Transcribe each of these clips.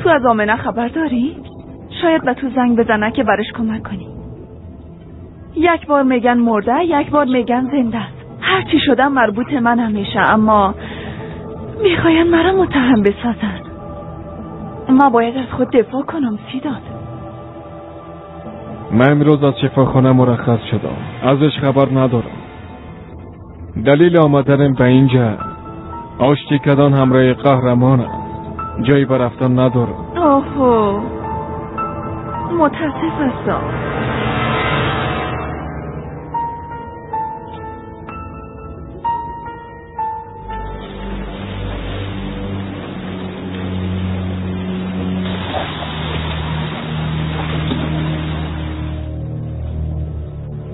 تو از آمنه خبر داری؟ شاید به تو زنگ بزنه که برش کمک کنی. یک بار میگن مرده، یک بار میگن زنده است. هرچی شدم مربوط من همیشه، اما میخواین مرا متهم بسازن. ما باید از خود دفاع کنم سیداد. من امروز از شفاخانه مرخص شدم، ازش خبر ندارم. دلیل آمدنم به اینجا آشتی کردن همراه قهرمان است. جایی به رفتن ندارم. اوهو، متاسف هستم.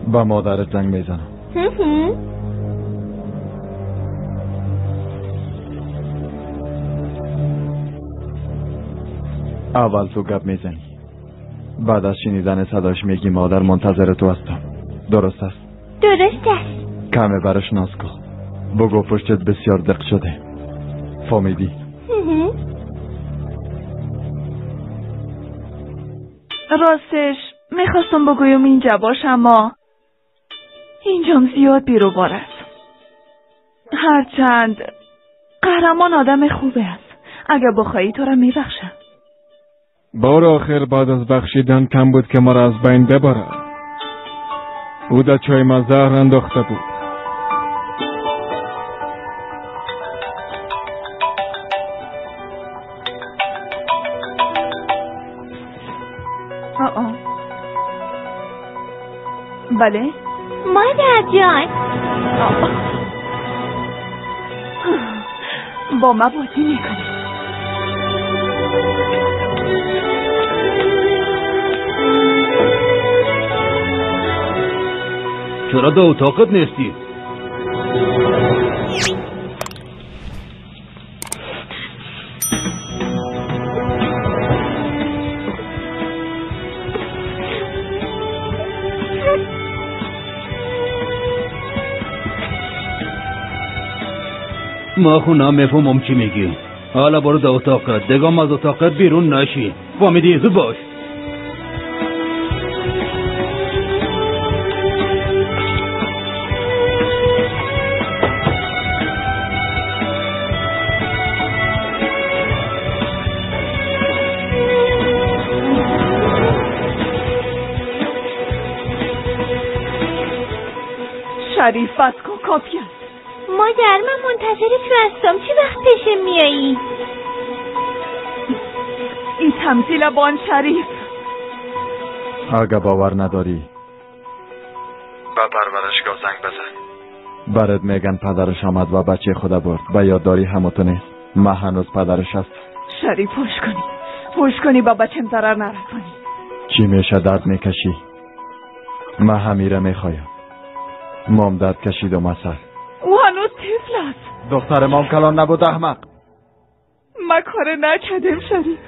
با مادرت زنگ میزنم. اول تو گپ میزنی، بعد از شنیدن صداش میگی مادر منتظر تو هستم. درست است؟ درست است. کمه برش ناز کن. بگو پشتت بسیار دق شده. فهمیدی؟ راستش میخواستم بگویم اینجا باش، اما اینجام زیاد بیروبار است. هرچند قهرمان آدم خوبه است، اگر بخوایی تو را میبخشم. بار آخر بعد از بخشیدن کم بود که مرا از بین ببره. او در چای ما زهر انداخته بود. بله؟ مادر جان، با ما بازی میکنی؟ چرا در اتاقت نیستی؟ ما خونم میفهمم چی میگی. حالا برو در اتاقت، دگام از اتاقت بیرون نشی. فهمیدی؟ زود باش. شریف بس کن، کافی است. مادر من منتظر تو هستم. چی وقت پیش میایی؟ این تمثیل بان شریف. اگه باور نداری به پرورشگاه زنگ بزن. برات میگن پدرش آمد و بچه خدا برد. به یادداری همتون نیست. من هنوز پدرش هست. شریف هوش کنی با بچم ضرر نرسانی. چی میشه درد میکشی؟ من همیره میخوایم. مام درد کشید و مسل. او هنوز طفل است. دختر مام کلان نبود احمق. ما کار نکردیم شریف.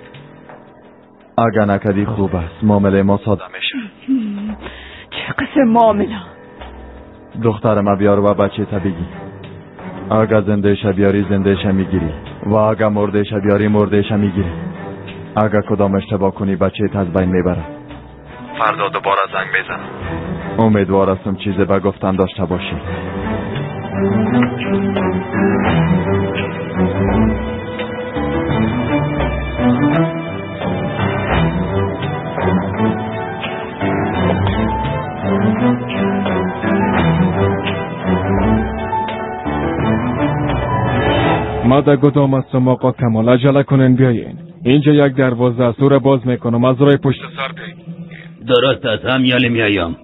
اگه نکدی خوب است. معامله ما ساده میشه. چه قسم معامله؟ دختر ما بیار و بچه تا بگی. اگه زنده شه بیاری زنده شه میگیری و اگه مرده شه بیاری مرده شه میگیری. اگه کدام اشتباه کنی بچه تا از بین میبره. فردا دوباره زنگ میزنم. امیدوار هستم چیزی به گفتن داشته باشی. ما در گدام هستم آقا کمال. عجله کنین بیاین. اینجا یک دروازه است. او را باز میکنم. از روی پشت سر بگی. درست است. همیالی میایم.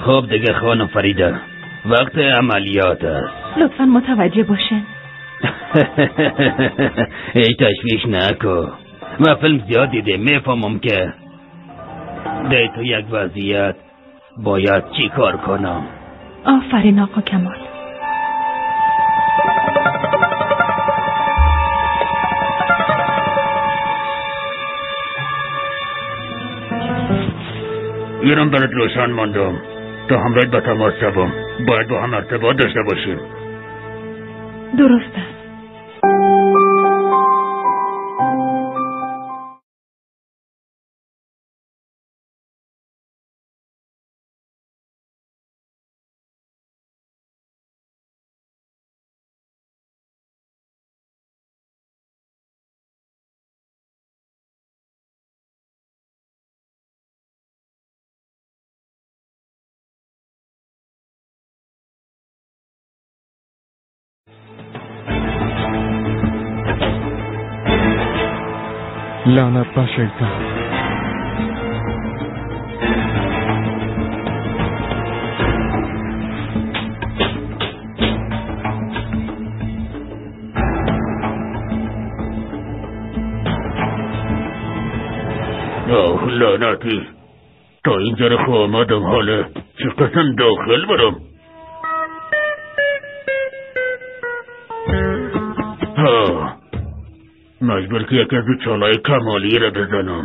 خب دیگه خانم فریده، وقت عملیات است. لطفا متوجه باشین. ای تشویش نکن. من فیلم زیاد دیده، میفهمم که در تو یک وضعیت باید چی کار کنم. آفرین آقا کمال. میرم برات روشن ماندم تا همراهت به تماس شوم. باید با هم ارتباط داشته باشیم. درست است. لعنت بر شیطان. لعنتی تا اینجا رو آمدم، حالا چه قسم داخل برم. مجبور که یکی از چالای کمالی رو بزنم.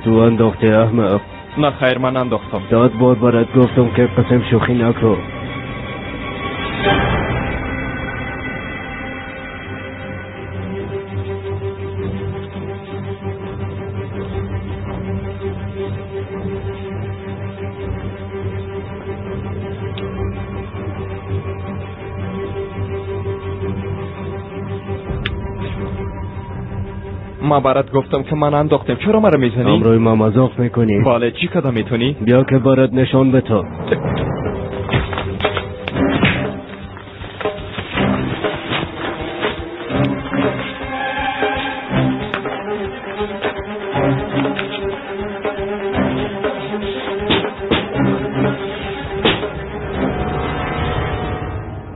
تو انداخته احمق. نه خیر، من انداختم. داد بار برات گفتم که قسم شوخی نکن. ما برات گفتم که من انداختم، چرا مرا میزنی؟ امروی ما مذاق میکنی؟ بله، چی کده میتونی؟ بیا که برات نشان بتا.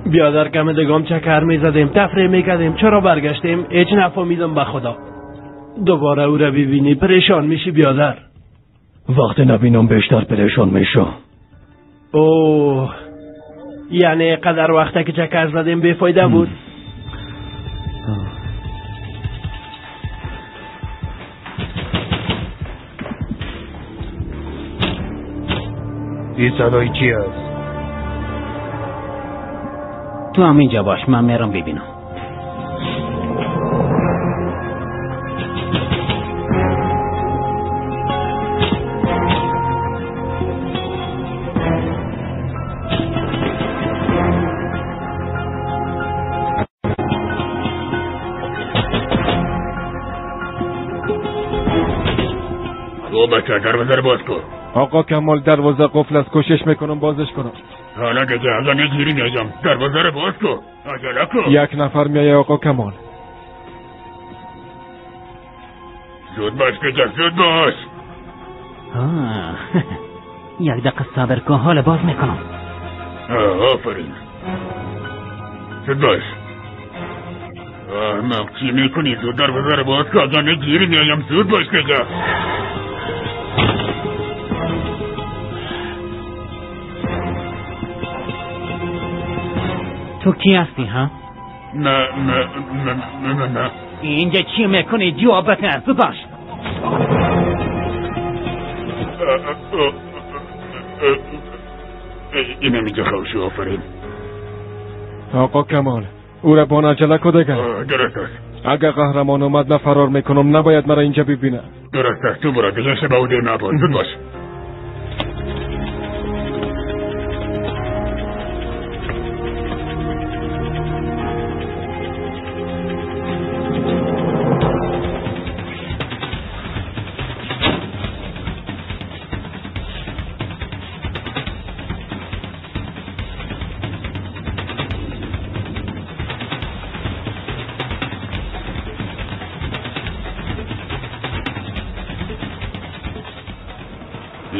بیادر کمدگام چکر میزدیم، تفریح میکردیم، چرا برگشتیم؟ هیچ نفهمیدم به خدا. دوباره او را ببینی پریشان میشی بیادر. وقتی نبینم بیشتر پریشان میشم. اوه، یعنی قدر وقته که چکر زدیم بیفایده بود؟ این صدای چی است؟ تو همینجا باش، من میرم ببینم. بچه دروازه رو باز کن. آقا کمال دروازه قفل است، کوشش میکنم بازش کنم. حالا دیگه اگه نگیری میگم دروازه رو باز کن. عجله کن. یک نفر میایه آقا کمال. زود باش دیگه، زود باش. یک دقیقه صبر کن، حالا باز میکنم. آفرین. زود باش. احمق چی میکنی؟ زود دروازه رو باز کن. اگه نگیری میگم زود باش دیگه. تو کی هستی ها؟ نه. اینجا چی میکنی؟ جواب بده، زود باش. اینه میگه خوشو. آفرین. آقا کمال او را با عجله کده گرد. درست است. اگه قهرمان اومد نه فرار میکنم، نباید مرا اینجا ببینه. درست است. تو برو دیگه شبه و دیر نباد. زود باش.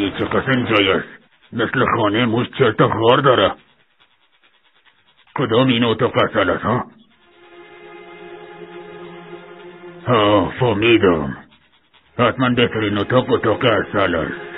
وای چه قشنگ جای است. مثل خانه موش چرت و غار داره. کدام این اتاق اصل است ها؟ فهمیدم. حتما بهترین اتاق اصل است.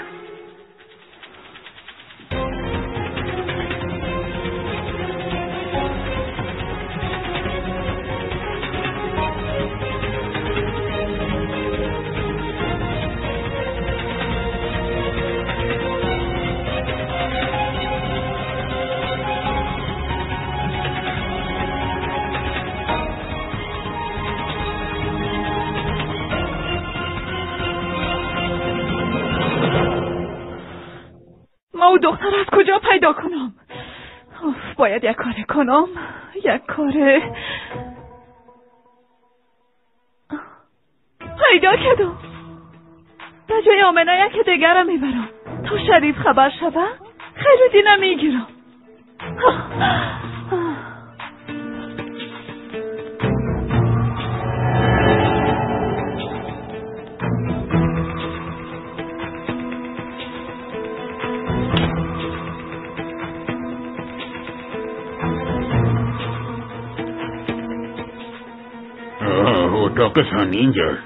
او دختر از کجا پیدا کنم؟ باید یک کار کنم. پیدا کردم. به جای آمنه یک دیگر میبرم تا شریف خبر شوه خیلی نمیگیرم. اتاقشان اینجاست.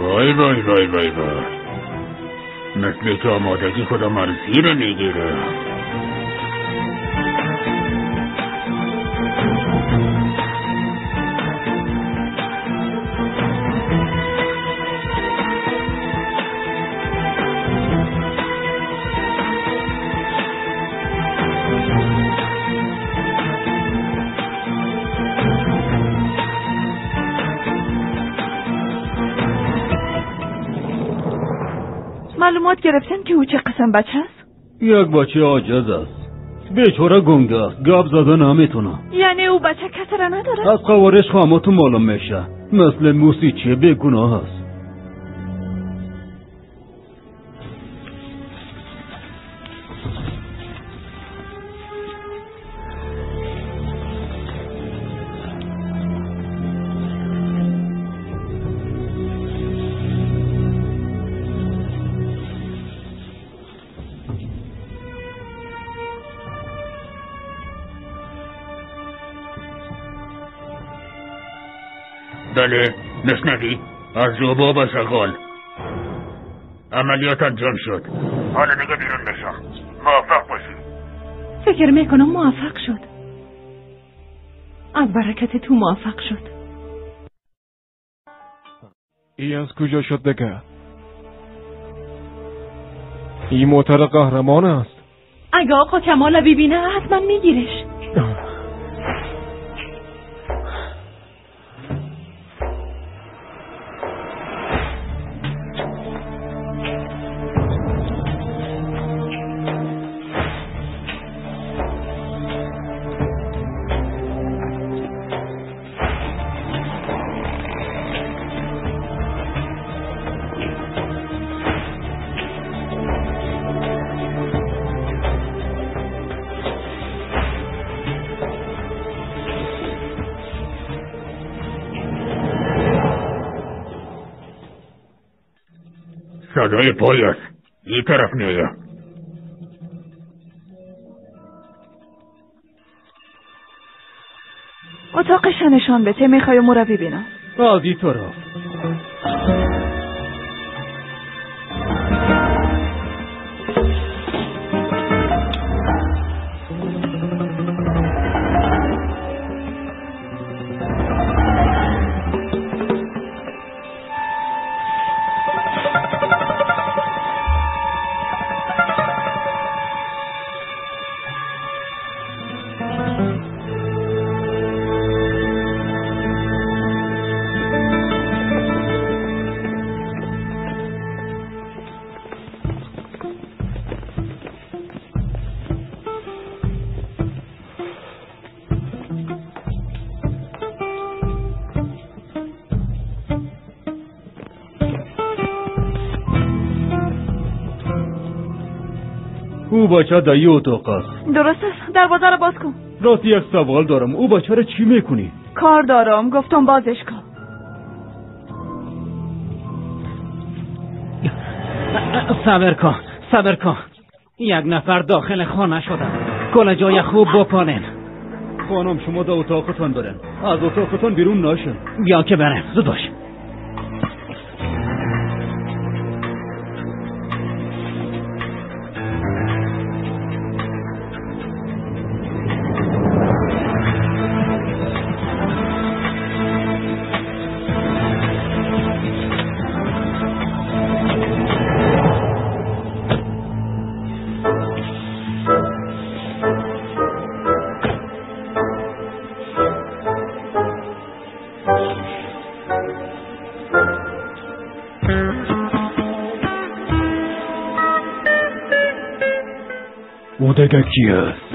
وای وای وای وای وای، مثل که آمادگی خودم عرضی رو میگیره. معلومات گرفتن که او چه قسم بچه است؟ یک بچه عاجز است. بیچاره گنگه است. گپ زده نمیتونه. یعنی او بچه کسی را نداره؟ از قوارش خامتون معلوم میشه. مثل موسیچی بیگناه است. بله، نشنوی؟ از روبا به شغال. عملیات انجام شد. حالا دیگه بیرون بشم. موفق باشی. فکر میکنم موفق شد. از برکت تو موفق شد. ای از کجا شد دیگه؟ این موتر قهرمان است. اگه آقا کمال ببینه حتما میگیرش. صدای پای است. این طرف میایم. اتاقش نشان بده. میخوای او را ببینم. از این طرف. او بچه در یه اتاق است. درست است. دروازه را باز کن. راست یک سوال دارم. او بچه را چی میکنی؟ کار دارم. گفتم بازش کن. صبر کن. یک نفر داخل خانه شدن. کل جای خوب بپانین. خانم شما دا اتاقتان برن. از اتاقتان بیرون نشن. بیا که برم. زود باش. او دیگه کی است؟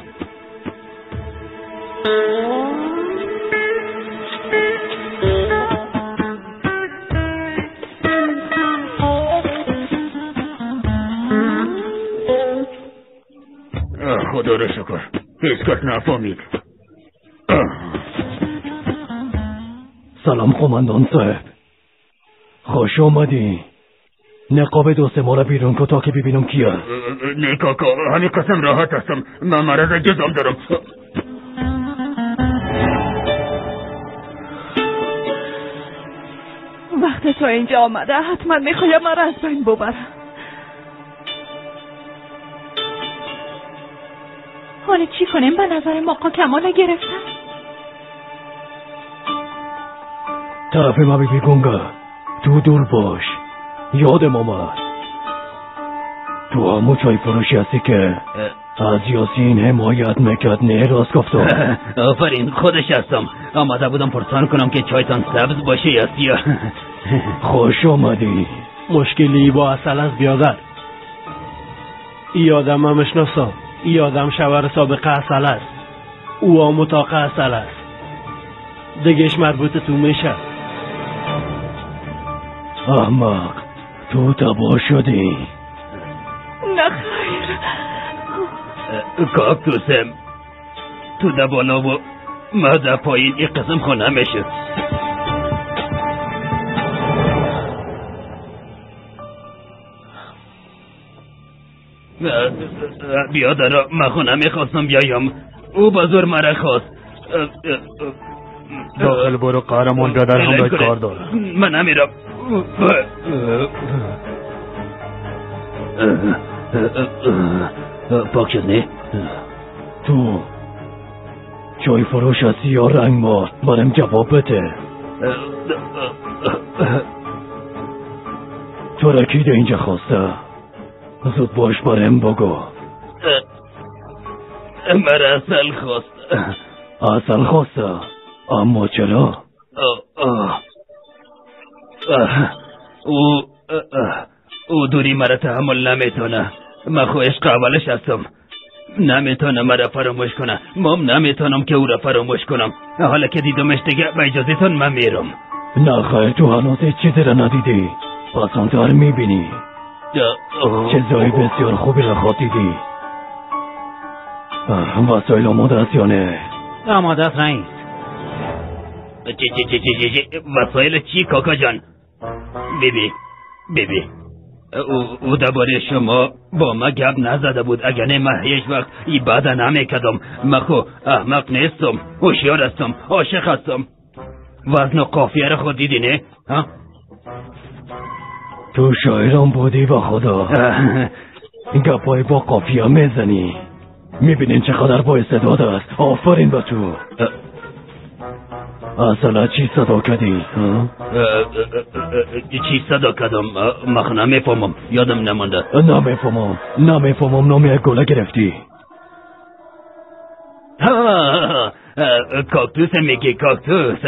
خدا را شکر هیچ کس نفهمید. سلام قماندان صاحب، خوش آمدی. نقاب دوست ما را بیرون کن تا که ببینم کی است. نه کاکا همین قسم راحت هستم. من مرض جزام دارم. وقت تو اینجا آمده حتما میخوایم مرا از بین ببرم. حالا چی کنیم؟ به نظر آقا کمال گرفتن. طرف ما بی گنگا تو دور باش. یادم آمد تو همون چای فروشی هستی که از یاسین حمایت میکرد، نه راست گفتم؟ آفرین خودش هستم. آمده بودم پرسان کنم که چایتان سبز باشه یا سیاه. خوش آمدی. مشکلی با اصل از بیادر. ای آدم من مشناسم. ای آدم شوهر سابقه اصل است. او هم اتاق اصل است. دگش مربوط تو میشه. احمق تو تباه شدی. نه خیر. کاکتوسم تو ده بالا و ما ده پایین این قسم خونه میشه. بیادر من خونه میخواستم بیایم. او بازور مرا خواست. داخل برو قهرمان بیادر هم باید کار داره. من نمیرم. پاک شد نه؟ تو چای فروش هستی یا رنگ مار؟ برم جواب بده. تو را کی ده اینجا خواسته؟ زود باش برم بگو. مرا اصل خواست. اصل خواسته؟ اما چرا؟ او دوری مرا تحمل نمیتونه. من خو عشق اولش هستم. نمیتونه مرا فراموش کنه. مام نمیتونم که او را فراموش کنم. حالا که دیدمش دیگه به اجازهتون من میرم. نه خیر تو هنوز هیچ چیزی را ندیدی. پسانتر میبینی. چیزایی بسیار خوبی را خواهیدی. وسایل آماده است یا نه؟ آماده است رئیس. وسایل چی کاکا جان؟ بیبی او درباره شما با ما گپ نزده بود. اگر نه من هیچ وقت این بده نمیکردم. من خو احمق نیستم. هوشیار هستم. عاشق هستم. وزن و قافیه را خود دیدی نه؟ تو شاعران بودی با خدا. گپای با قافیه میزنی. میبینین چقدر با استعداد است. آفرین با تو. اصلا چی صدا کردی؟ چی صدا کردم؟ من نمیفهمم. یادم نمانده. نمیفهمم نامی گله گرفتی. کاکتوس میگی کاکتوس.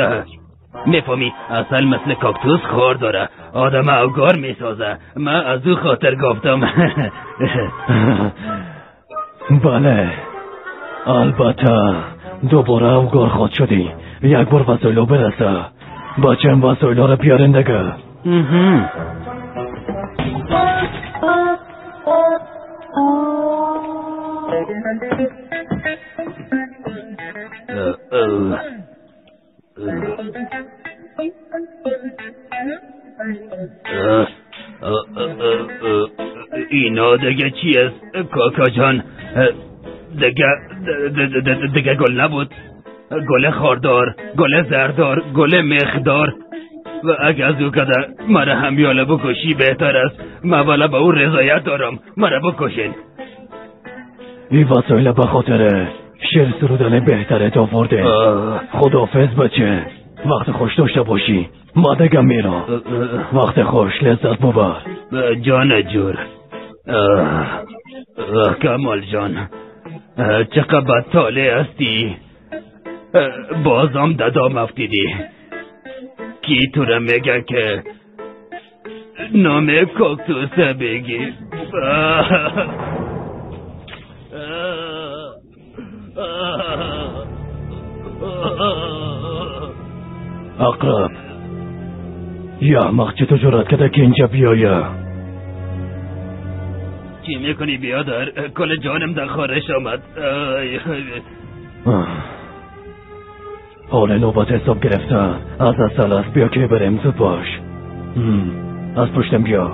میفهمی اصل مثل کاکتوس خور داره. آدم اوگار میسازه. من از او خاطر گفتم. بله البته دوباره اوگار خود شدی. یک بار وسایلو برسه. بچه وسایلو رو بیارن دیگه. اینا دیگه چی است کاکا جان؟ دیگه گل نبود؟ گل خاردار، گل زردار، گل مخدار. و اگه از او کده مرا همیاله بکشی بهتر است. من والا به او رضایت دارم، مرا بکشین. این وسایل به خاطر شعر سرودن بهترت آورده. خداحافظ بچه، وقت خوش داشته باشی. ما دیگه میرم. وقت خوش، لذت ببر. جان جور. کمال جان، چقدر طالع هستی. بازم ددام افتیدی. کی تو را میگه که نام کاکتوس بگی؟ اقرب، یه احمق چطور جرأت کرده که اینجا بیایه؟ چی میکنی بیادر؟ کل جانم در خارش آمد. حال نوبت حساب گرفتن. از اصل است، بیا که بریم، زود باش. از پشتم بیا.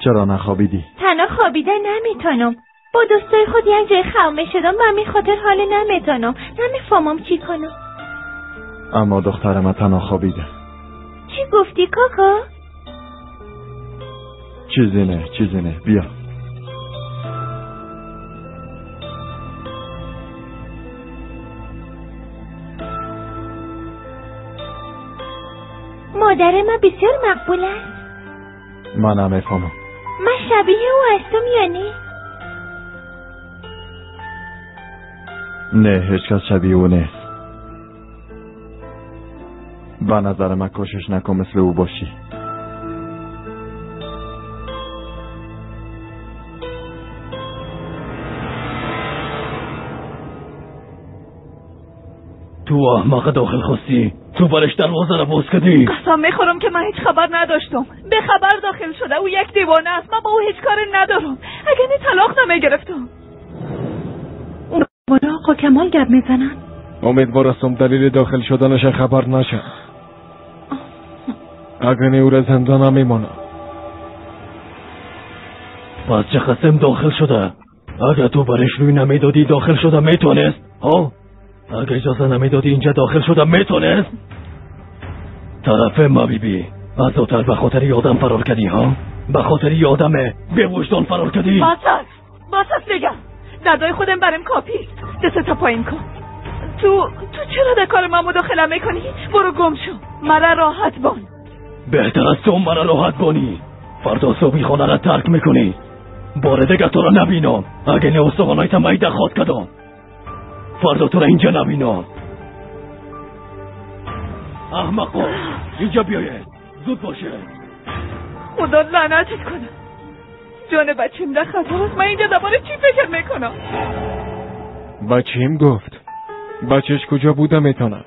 چرا نخوابیدی؟ تنها خوابیده نمیتونم. با دوستای خود یک جای خامه شدم و همین خاطر حال نمیتونم. نمیفهمم چی کنم. اما دخترم تنها خوابیده. چی گفتی کاکا؟ چیزی نه بیا. مادر من بسیار مقبول است. من نمیفهمم. من شبیه او هستم یعنی؟ نه، هیچ کس شبیه او نیست. به نظر من کوشش نکن مثل او باشی. تو احمق داخل خواستی، تو برش دروازه را باز کردی. قسم میخورم که من هیچ خبر نداشتم. به خبر داخل شده، او یک دیوانه است. من با او هیچ کاری ندارم. اگه نه طلاق نمیگرفتم. بالا آقا کمال گپ میزنن. امیدوارستم دلیل داخل شدنش خبر نشه. اگه نه او را زنده نمیمانم. پس چه قسم داخل شده؟ اگه تو برش روی نمیدادی داخل شده میتونست؟ ها؟ اگه اجازه نمیدادی اینجا داخل شده میتونست؟ طرف ما بیبی از هتل به خاطر یادم فرار کردی ها؟ به خاطر یادمه به وجدان فرار کردی؟ باسست بگم دردای خودم برم کافی. دست تا پایین کن. تو چرا در کار ما مداخله میکنی؟ برو گم شو. مرا راحت بان. بهتر از تو مرا راحت بانی. فردا صبحی خانه را ترک میکنی. بار دیگه تو را نبینم. اگه نه استخوانایت میده خواد کدام. فردا تو را اینجا نبینم. احمقا اینجا بیاید، زود باشه. خدا لعنتت کنه. جان بچیم در خطر است. من اینجا درباره چی فکر میکنم؟ بچیم گفت. بچهش کجا بوده میتونه؟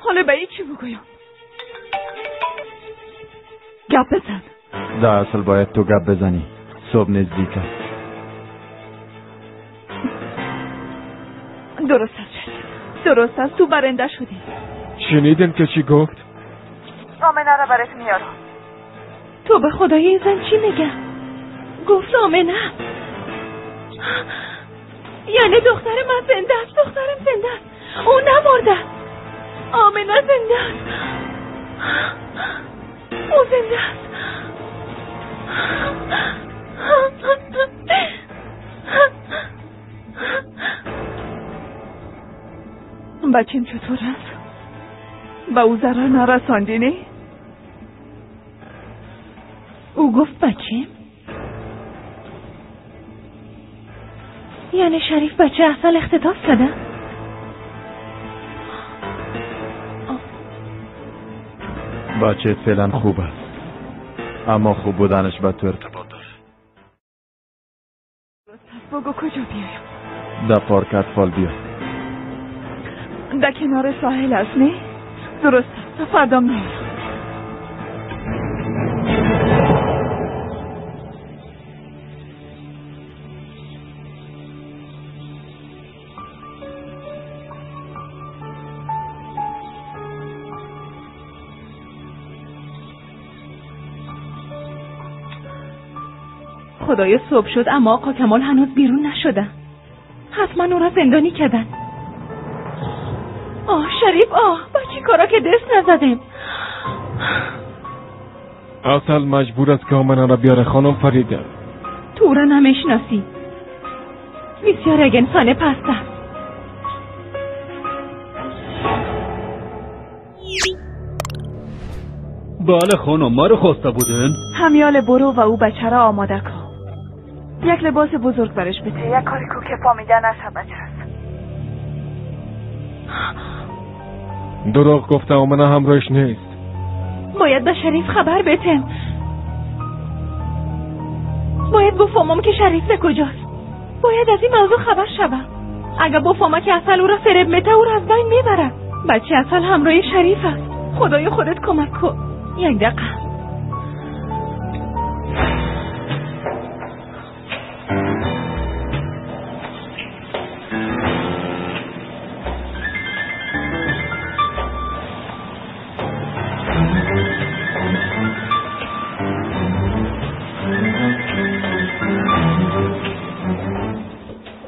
حالا به این چی بگویم؟ گپ بزن. در اصل باید تو گپ بزنی. صبح نزدیک است. درست است. درست است. تو برنده شدی. شنیدن که چی گفت؟ آمنه را برات میارم. تو به خدای این زن چی میگه؟ گفت آمنه. یعنی دختر من زنده است. دخترم زنده است. او نمرده. آمنه زنده است. او زنده است. بچیم چطور است؟ با او ضرر نرساندی نه؟ او گفت بچیم؟ یعنی شریف بچه اصل اختطاف زده؟ بچه فعلا خوب است، اما خوب بودنش با تو ارتباط داره. بگو کجا بیایم؟ در پارک اطفال بیا. در کنار ساحل است نه؟ درست است، فردا میایم. خدایا صبح شد اما آقا کمال هنوز بیرون نشدن. حتما او را زندانی کردن. شریف با چی کارا که دست نزدیم؟ اصل مجبور است که من را بیاره خانم فریده. تو را نمیشناسی. بسیار یک انسان پست است. بله خانم، ما رو خواسته بودن. همیال برو و او بچه را آماده کن. یک لباس بزرگ برش بده، یک کاری کو که فامیدن از بچه است. دروغ گفته آمنه همراهش نیست. باید به شریف خبر بتن. باید بفهمم که شریف کجاست. باید از این موضوع خبر شوم. اگه بفهمم که اصل او را فریب میته او را از بین میبره. بچه اصل همراه شریف است. خدای خودت کمک کن. یک دقیقه.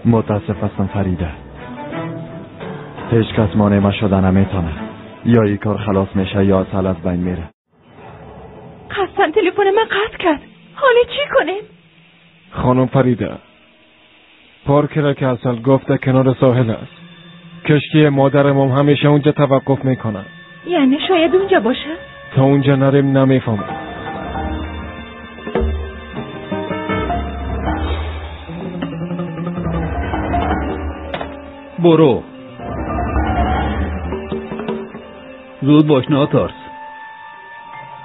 متاسف هستم فریده، هیچ کس مانع ما شده نمیتونه. یا این کار خلاص میشه یا اصل از بین میره. قصدن تلفن من قطع کرد. حالا چی کنیم؟ خانم فریده، پارک را که اصل گفته کنار ساحل است. کشتی مادرم هم همیشه اونجا توقف میکنه. یعنی شاید اونجا باشه؟ تا اونجا نریم نمیفهمم. برو زود باش، ناترس.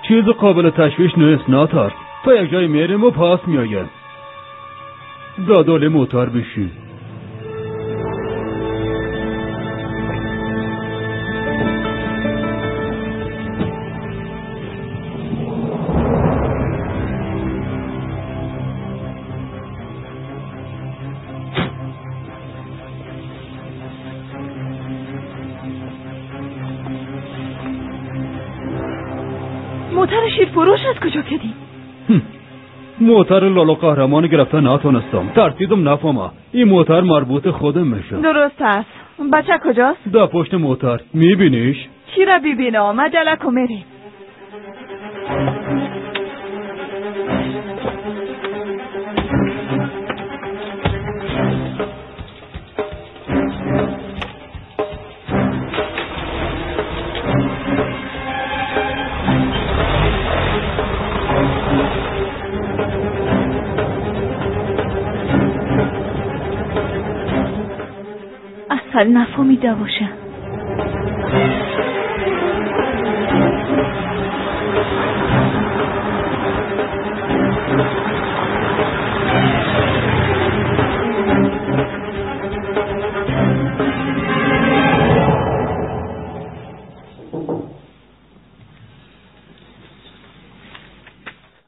چیز قابل تشویش نیست ناترس. تا یک جای میریم و پاس میایم. دادال موتر بشی. موتر شیر فروش از کجا کدی؟ موتر لالا قهرمان گرفته نتونستم. ترسیدم نفهمه. این موتر مربوط خودم میشه. درست است. بچه کجاست؟ در پشت موتر. میبینیش؟ چی را ببینم؟ عجله کن میری. اصل نفهمیده باشه.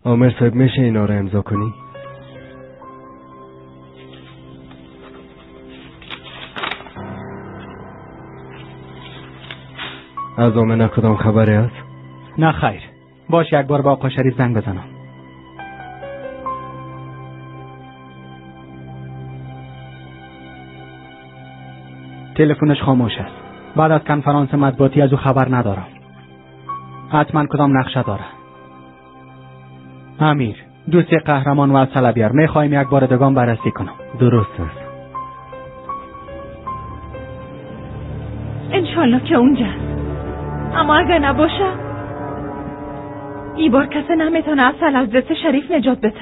عامر صاحب میشه اینا رو امضا کنی؟ از آمنه کدام خبری است؟ نه خیر. باش یک بار با آقا شریف زنگ بزنم. تلفنش خاموش است. بعد از کنفرانس مطبوعاتی از او خبر ندارم. حتما کدام نقشه داره. امیر، دوست قهرمان و اصل بیار. میخوایم یک بار دگان بررسی کنم. درست است. انشالله که اونجا. اما اگر نباشه ای بار کسی نمیتونه اصل از دست شریف نجات بده.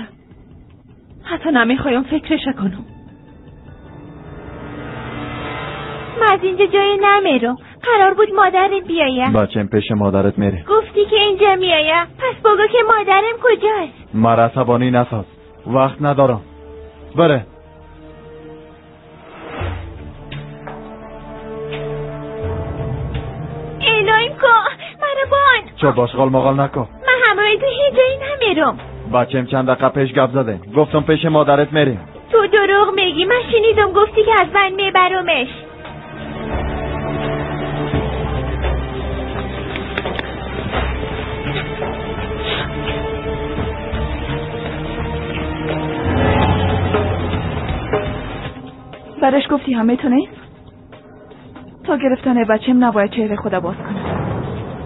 حتی نمیخوایم فکرش کنم. از اینجا جایی نمیرم. قرار بود مادرت بیایم. بچم پیش مادرت میره. گفتی که اینجا میایم، پس بگو که مادرم کجاست. مرا عصبانی نساز، وقت ندارم. بره. اینایم که مرا بان. چه باشغال مغال نکن. من همراه تو هیچ جایی نمیرم. بچم چند دقیقه پیش گپ زده، گفتم پیش مادرت میریم. تو دروغ میگی. من شنیدم گفتی که از من میبرمش. برش گفتی همه تو نیست؟ تا گرفتن بچم نباید چهره خدا باز کنم،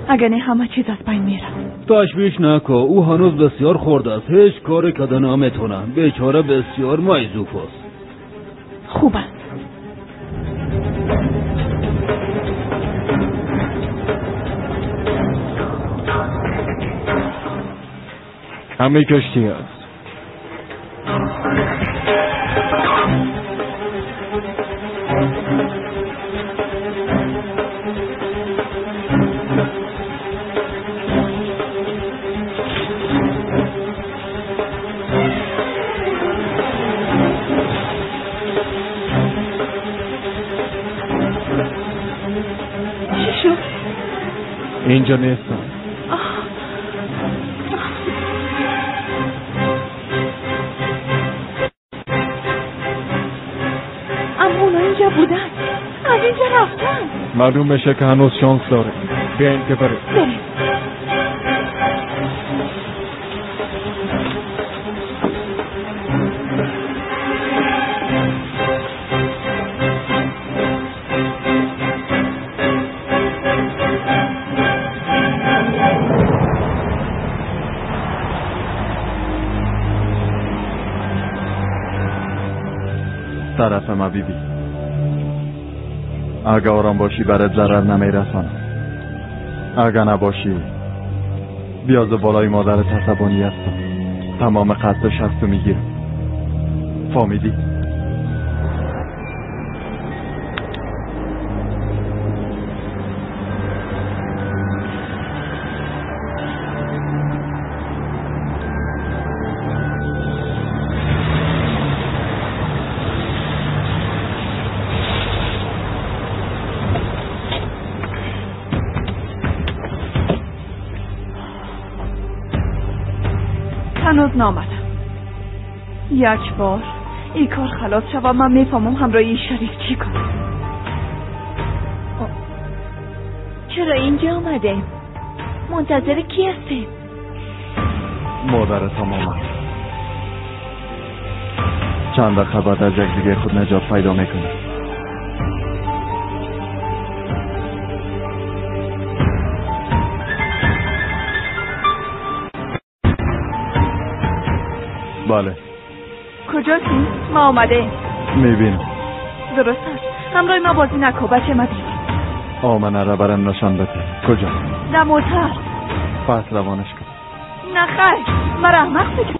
اگر نه همه چیز از بین میره. تشویش نکن، او هنوز بسیار خورده است، هیچ کار کردن نمیتونه. بیچاره بسیار معذوف است. خوب است. همه کشتی است. اینجا نیستم. اما اونا اینجا بودن، از اینجا رفتن. معلوم میشه که هنوز شانس داره. بیاین که بریم. طرف ما بیبی، اگه آرام باشی برات ضرر نمیرسانم، اگه نباشی بیاز بالای مادرت عصبانی هستم، تمام قصد شستو میگیرم. فهمیدی؟ هنوز نامدم. یک بار این کار خلاص شد و من میفهمم همراه این شریف چی کنم. چرا اینجا آمده؟ منتظر کی هستی؟ مادرت هم آمد. چند خبر در جگزگی خود نجات پیدا میکنه. بله. کجا کی؟ ما آمده. میبینم. درست است. همراه ما بازی نکو، بچه ما دید. آمنه را برم نشان بده. کجا؟ نه موتر. پس روانش کن. نه خیر، من احمق بکن.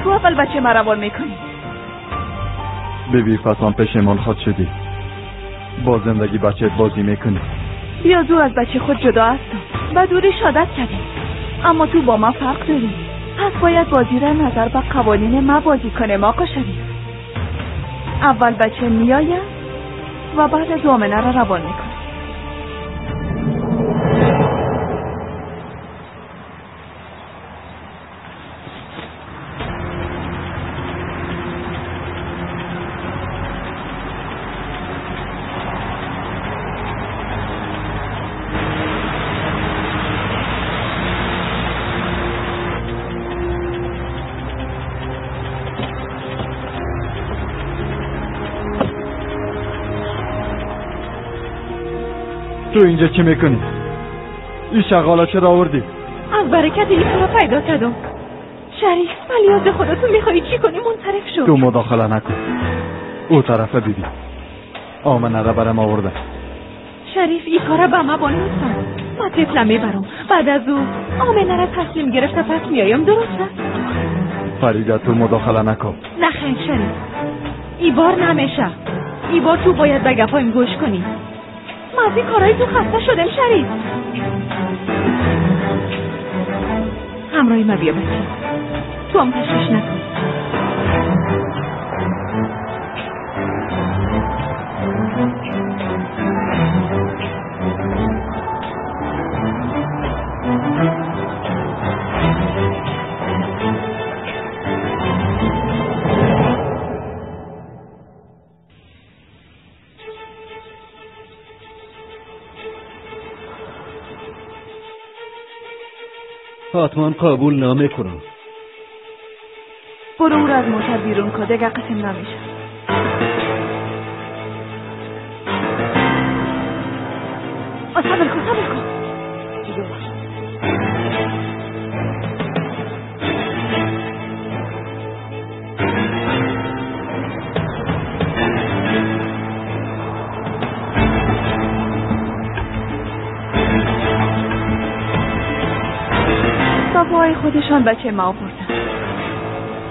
تو اول بچه ما روان میکنی. بیبی فسان پشیمان خود شدی. با زندگی بچه بازی میکنی. بیا زو از بچه خود جدا هستم. و دوری شادت کردیم. اما تو با ما فرق داری. پس باید بازی را نظر به قوانین ما بازی کنه آقا شریف. اول بچه میآید و بعد دامنه را روان میکنه. تو اینجا چی میکنی؟ این شغالا چرا آوردی؟ از برکت این کارا پیدا کردم. شریف ولی از خودتون میخوایی چی کنی؟ منصرف شو. تو مداخله نکن. او طرف دیدی. آمنه را برم آورده. شریف این کارا به ما با نیستم. ما طفلم میبرم. بعد از او آمنه را تسلیم گرفته پس میایم. درسته؟ فریده تو مداخله نکن. نخیر شریف. ای بار نمیشه. ای بار تو باید به گپایم گوش کنی. ما از این کارهای تو خسته شدیم شریف. همراهی ما بیا بچه، تو هم تشویش نکن. حتما قبول نمیکنم. برو او را از موتر بیرون کن، دیگه قسم نمیشه. صبر کن. بابای خودشان بچه ما آوردن.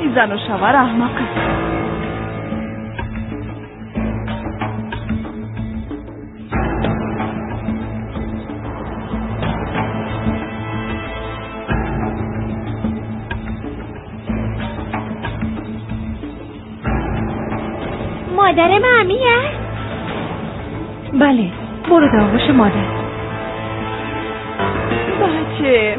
این زن و شوهر احمق است. مادر مامی است؟ بله، برو در آغوش مادر. بچه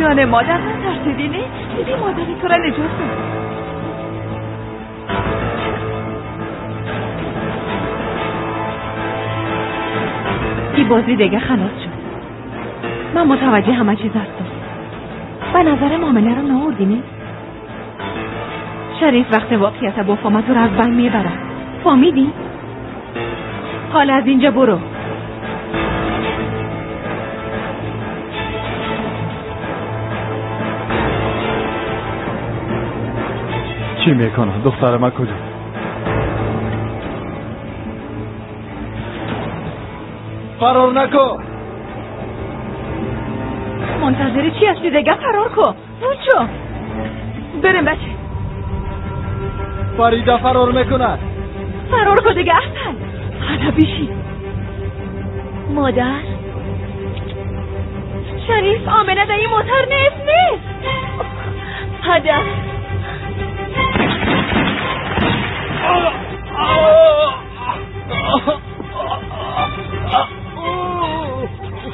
جان مادر نترسیدی نه؟ دیدی مادری تو را نجات داد. این بازی دیگه خلاص شد. من متوجه همه چیز هستم. به نظر مامنه رو ناوردی نه؟ شریف وقت واقعیت با فامت رو از بین میبره. فهمیدی؟ حالا از اینجا برو. چی میکنه؟ دختر ما کجا؟ فرار نکن. منتظری چی هستی دیگه؟ فرار کن. اون چو بریم بچه. فریده فرار میکنه. فرار کن دیگه. احسن حالا بیشی. مادر شریف آمنه در این موتر نیست. هدف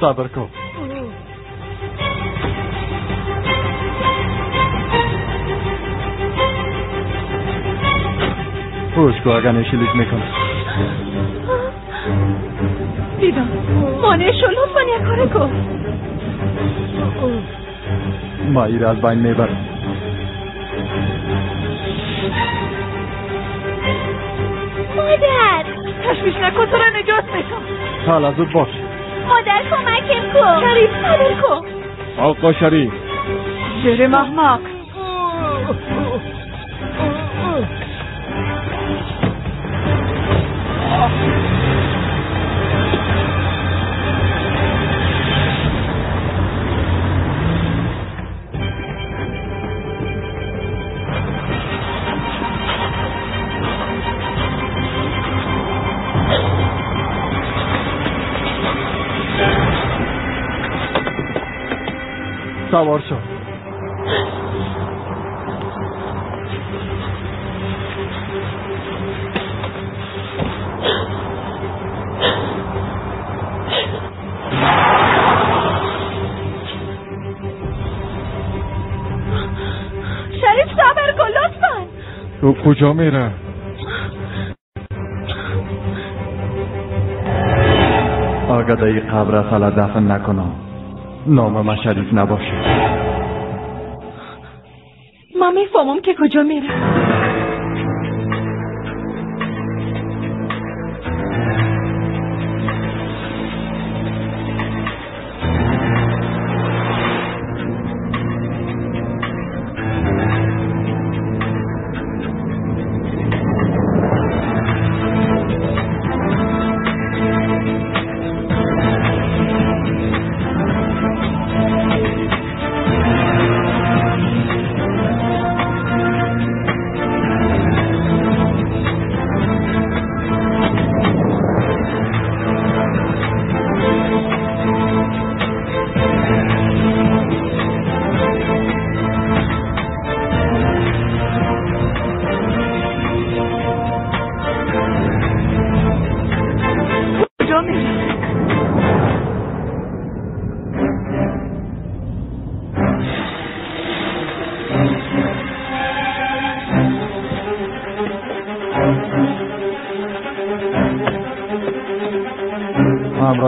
صبر کن. خوش کو اگر نشیلیک میکنه. دیدم مانه شو لطفا یک کاره کن. ما ایر از بین میبرم. مادر تشویش نکن، تو را نجات میدم. حالا زود باش. مادر کمکم کن. شریف صبر کن. آقا شریف بریم احمق. سوار شو. شریف صبر کن لطفا. تو کجا میره؟ آگه ای قبر اصلا دفن نکنم. نام من شریف نباشه. من میفهمم که کجا میره.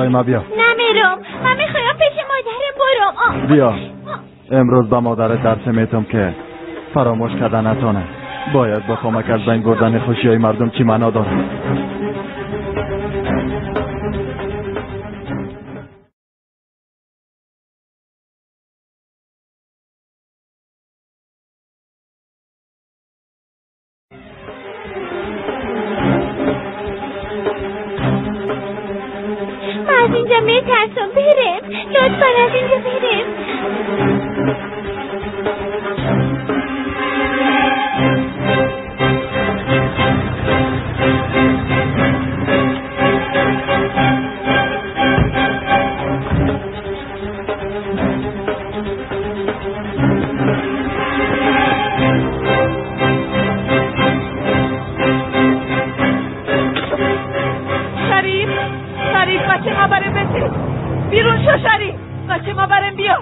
همراه ما بیا. نمیرم، من میخوایم پیش مادرم برم. بیا. امروز با مادرت درس میتم که فراموش کردن نتونه. باید با کمک از بین بردن خوشی های مردم چی معنا داره. ما از اینجا میترسم بریم، لطفا از اینجا بریم. شریف بچه ما بریم بسید بیرون شو. شریف بچه ما بریم بیا.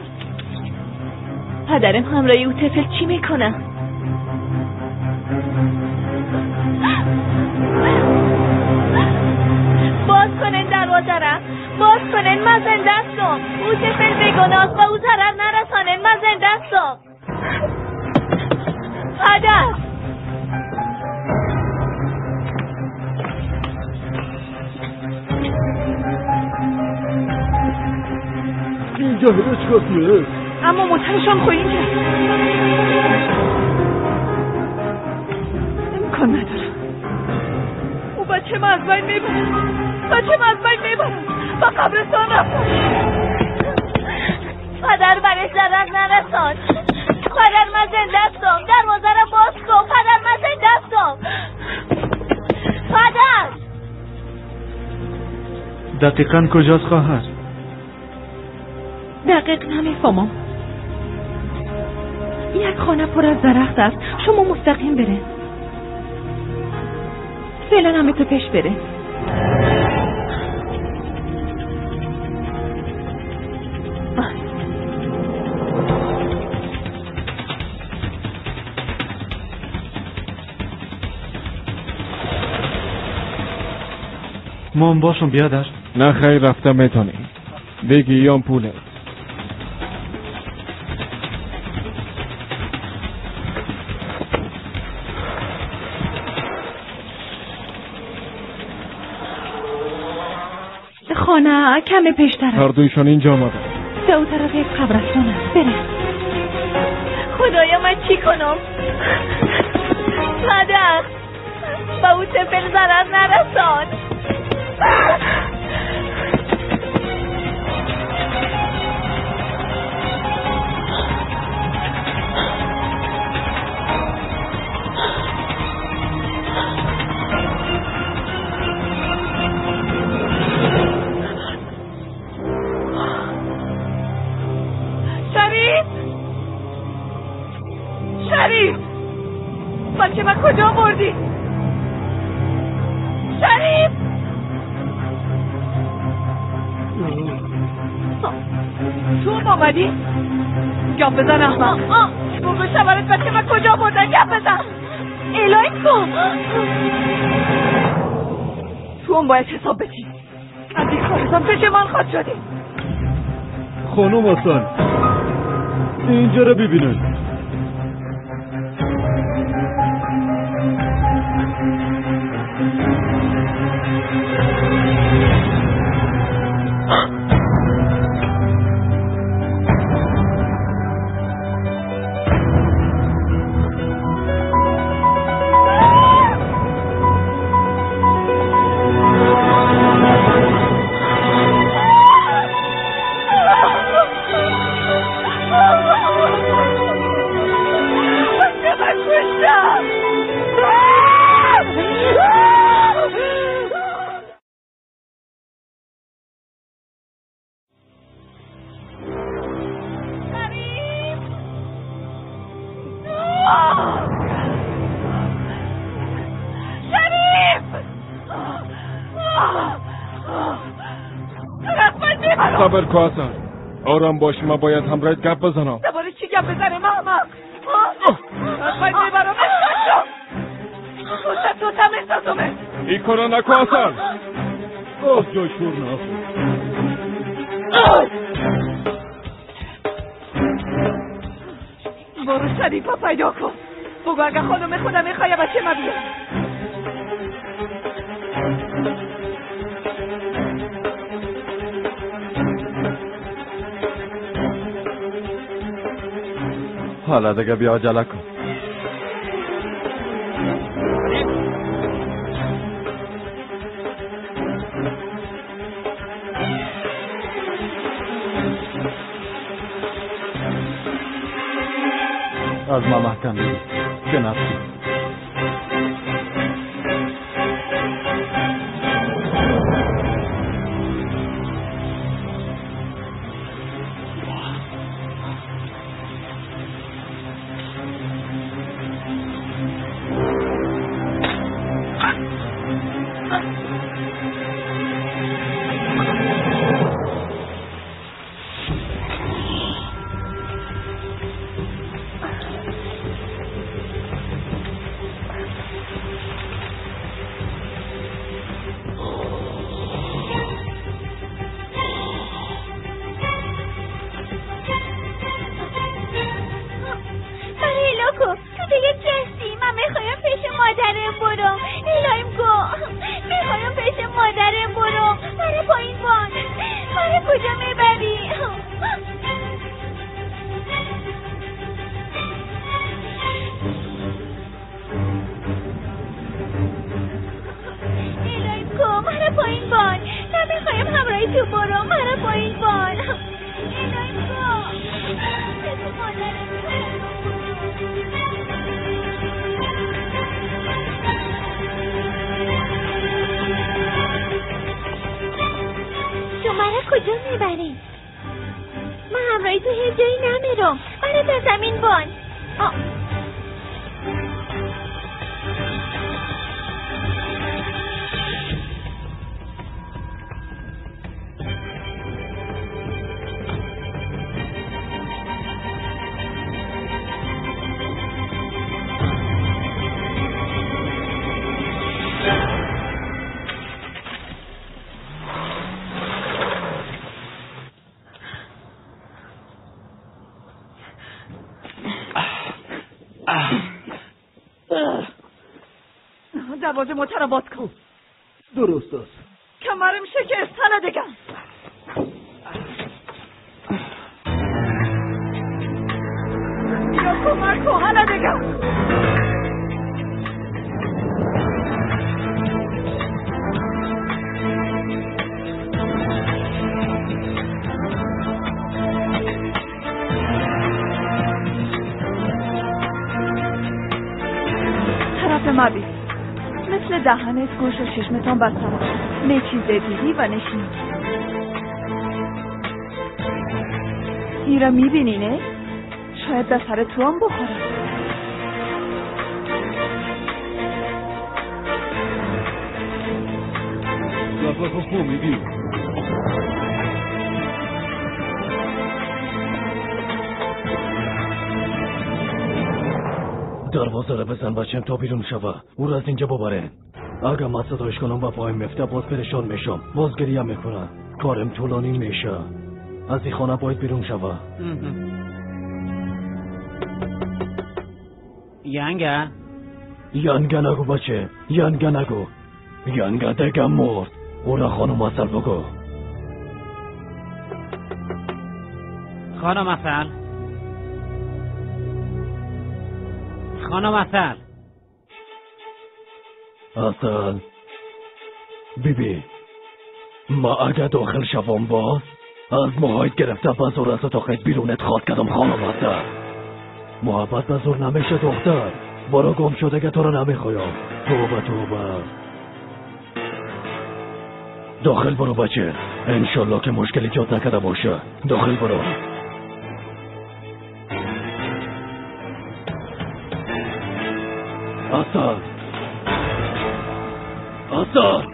پدرم همراه او طفل چی میکنه؟ باز کنین دروازه را، باز کنین، من زنده هستم. او طفل بیگناست و او ضرر نرسانین، من زنده هستم. پدر اینجا هیچ کس نیست. اما موترشان خواهیم کرد. امکان ندارم. او بچه ما از بین میبرم. بچه ما از بین میبرم. با قبرستان رفتم. پدر برش ضرر نرسان. پدر من زنده هستم. دروازه را باز کن. پدر من زنده هستم. پدر دقیقاً کجاست خواهر؟ دقیق نمیفهمم. یک خانه پر از درخت است. شما مستقیم بره. فعلا همه تو پیش بره. مام باشم بیادر. نه خیر رفته میتونی. بگی یا پوله. خانه کم پیشتر است. هر دویشان اینجا آمدن. به او طرف یک قبرستان است. بره. خدایا من چی کنم؟ پدر با او طفل ضرر نرسان. شریف بچه من کجا بردی؟ شریف تو هم آمدی؟ گپ بزن احمق. بگو شبرت بچه من کجا بردن؟ گپ بزن. الهی کن. تو هم باید حساب بچی. از این کارستان پشیمان خواهد شدی. خانم حسن اینجا رو ببینن. صبر کن حسن. آرام باش. ما باید همراهت گپ بزنم. دوباره چی گپ بزنیم احمق؟ از باید میبرم احساس تو تم احساسمه. این کارا نکن حسن. جای شور نخور. شریفا پیدا کن. بگو اگه خانم خودم میخواه بچه ما بیاد. حالا دیگه بیا عجله کن. از ما محکم بگیر به نفسی. دروازه موتر رو باز کن. درست است. کمرم شکست. حالا دیگه یا کمک کن. حالا دیگه طرف ما بی مثل دهنت، گوش و چشمتان بستم. نه چیز دیدی و نشین. این را میبینی نه؟ شاید به سر تو هم بخوره. لفظ خوب میگی. دروازه را بزن بچم تا بیرون شوه. او را از اینجا ببرین. اگه من صدایش کنم و پایم مفته باز پریشان میشم. باز گریه میکنه. کارم طولانی میشه. از این خانه باید بیرون شوه. ینگه نگو بچه. ینگه نگو. ینگه دیگه مرد. او را خانم اصل بگو. خانم اصل. خانم اصل. اصل بیبی ما اگه داخل شوم باز از موهایت گرفته بزور از اتاقت بیرونت خواد کردم. خانم اصل محبت بزور نمیشه دختر. برو گم شده که تو رو نمیخوایم. توبه توبه. داخل برو بچه. انشالله که مشکل ایجاد نکرده باشه. داخل برو. اصل اصل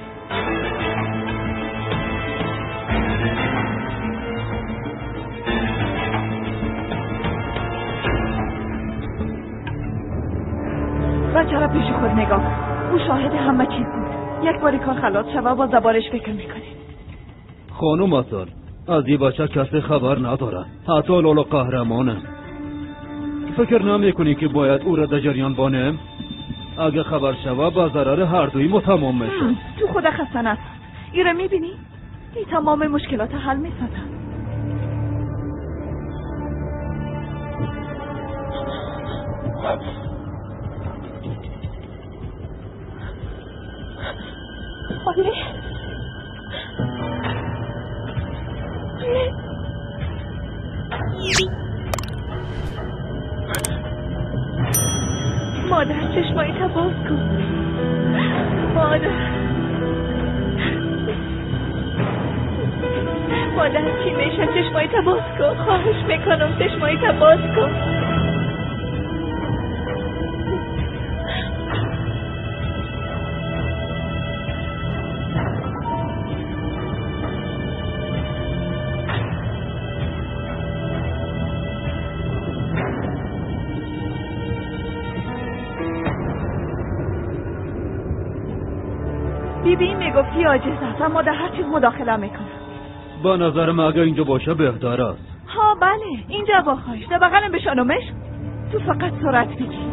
بچه را پیش خود نگاه کن. او شاهد همه چیز بود. یک باری کار خلاص شوه با زبانش فکر میکنید. خانم اصل از این بچه کسی خبر نداره. حتی لالا قهرمانه. فکر نمیکنی که باید او را در جریان بانم؟ اگه خبر شود با ضرر هر دوی ما تمام میشه. تو خود خسته نست. این رو میبینی؟ این تمام مشکلات حل میسازم. آله مادر چشمایت باز کن. مادر چی میشم؟ چشمایت باز کن. خواهش میکنم چشمایت باز کن. بیبی میگفتی عاجز است اما در هر چیز مداخله میکنم. با نظر من اگه اینجا باشه بهتر است. ها بله اینجا با خواهش در بغلم بشانمش. تو فقط سرعت بگی.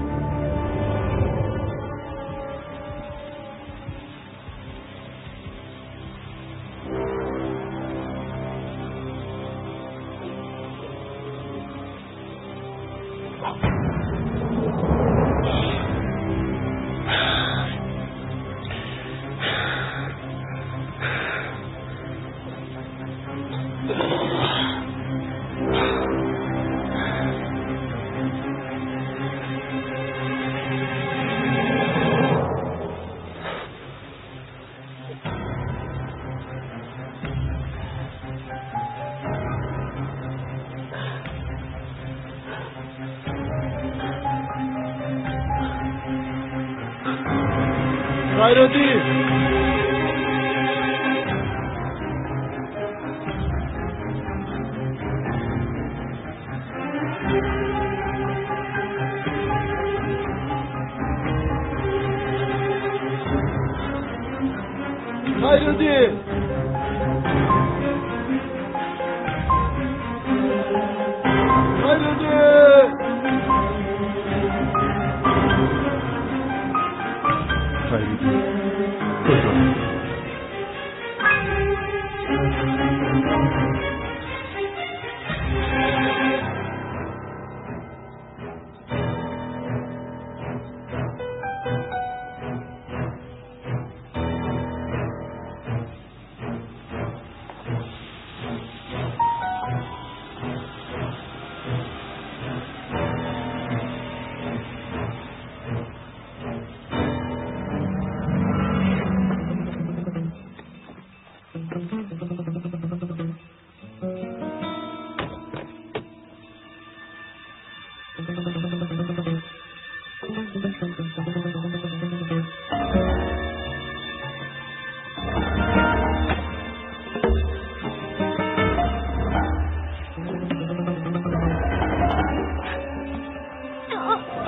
خیراتی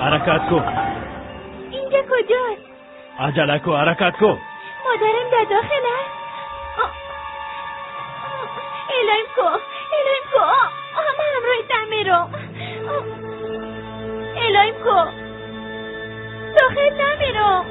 حرکت کن. اینجا کجاست؟ عجله کن حرکت کن. مادرم در داخل است. الهیم کو من همراه میرم. الهیم کو داخل نمیرم.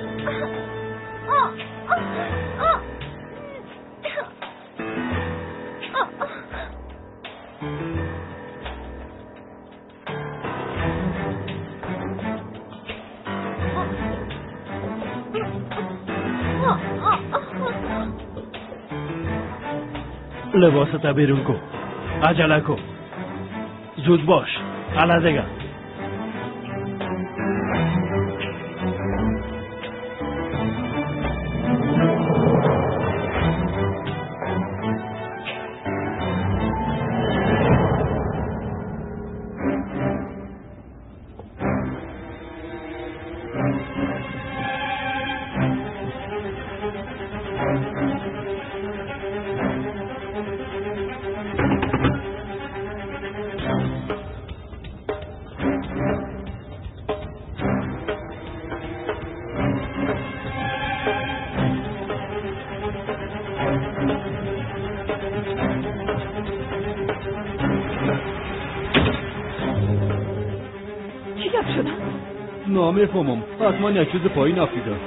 لباستا بیرون کن. عجله کن. زود باش. علدگه. نامه فهمم حتما یک چیز پایین افتیده.